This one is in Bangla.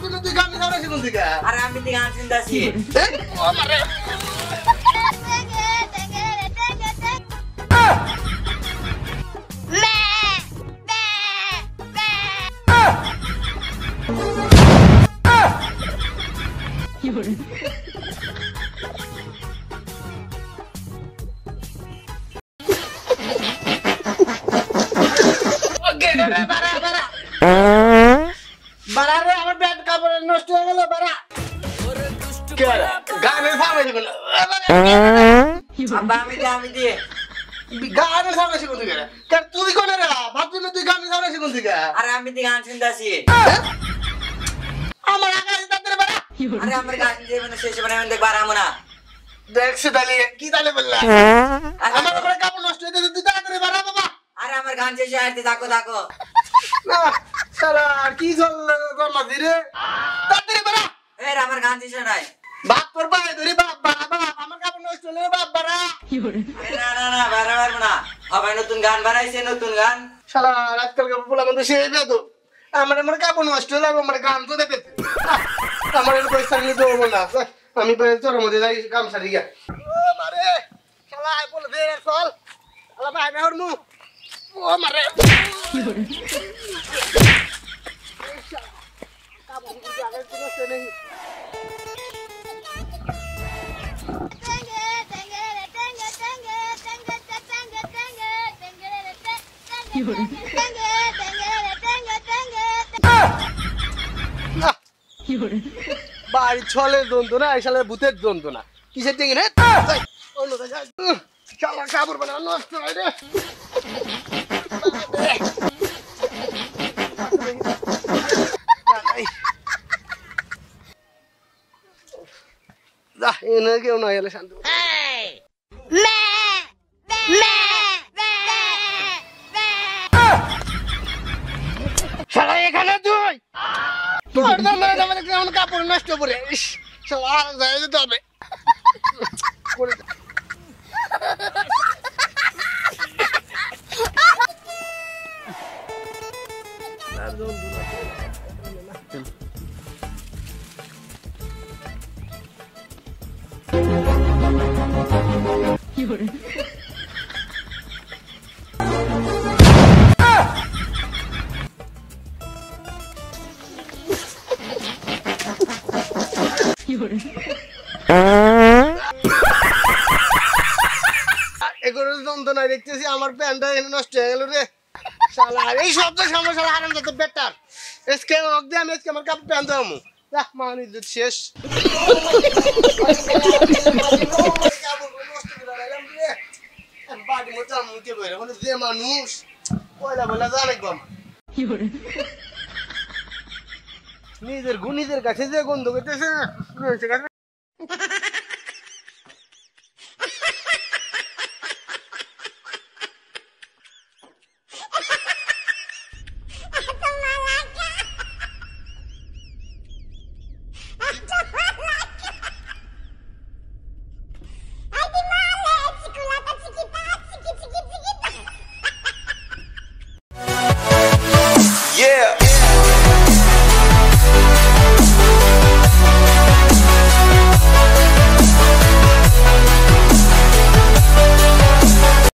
ভাবছিস তুই গান গাওয়ার কোন দিকে আরে আমি তো গান শুনতাছি ও মারে বাড়ারে আমার ব্যাট কাপড় নষ্ট হয়ে গেল বাড়া কে গানের সামনে ছিল আব্বা আমি দিয়ে গানের সামনে ছিল তুই কেন তুই কোনে রে ভাবছিস তুই গানের সামনে ছিল তুই আরে আমি তো গান শুনতাছি আমার আকাশ তাদের বাড়া আরে আমার গান দিয়ে মানে শেষ মানে আমি দেখবার আমো না দেখছি তাহলে কি তাহলে বললা আমার উপরে কাপড় নষ্ট হয়ে গেছে তুই তাড়াতাড়ি বাড়া বাবা আরে আমার গান শেষ হইতে থাকো না সারা আর কি চল গরমা দিরে তাড়াতাড়ি বাড়া এর আমার গান শেষ নাই বাপ তোর ভাই ধরি বাপ বাবা আমার কাপড় নষ্ট হলে বাপ বাড়া না বারবার না হবে নতুন গান বানাইছে নতুন গান শালা আজকালকার পোলা মতো সে তো আমার কাপড় নষ্ট হলে আমার গান তো দেখে আমার এর পয়সা নিয়ে দেবো না আমি তোর মধ্যে যাই কাম সারি গিয়া ও মারে শালা আই বল দে চল শালা ভাই না হরমু ও মারে কাপড় কি আগে তো নষ্ট নেই বাড়ি ছলের দ্বন্দ্ব না এই সালের ভূতের দ্বন্দ্ব না কিসের টেঙ্গি না কাপড় বানা নষ্ট হয় রে এনে কেউ না এলে শান্ত এখানে তুই কাপড় নষ্ট করে যেতে হবে যন্ত্রণায় দেখতেছি আমার প্যান্টটা নষ্ট হয়ে গেল রে শালা এই শব্দ সমস্যা হারাম যাতে বেটার এসকে দিয়ে আমি আজকে আমার কাপড় প্যান্ট দেবো মান ইজ্জত শেষ যে মানুষ পয়লা বলা জানে গম নিজের গুণীদের কাছে যে গন্ধ করতেছে Yeah.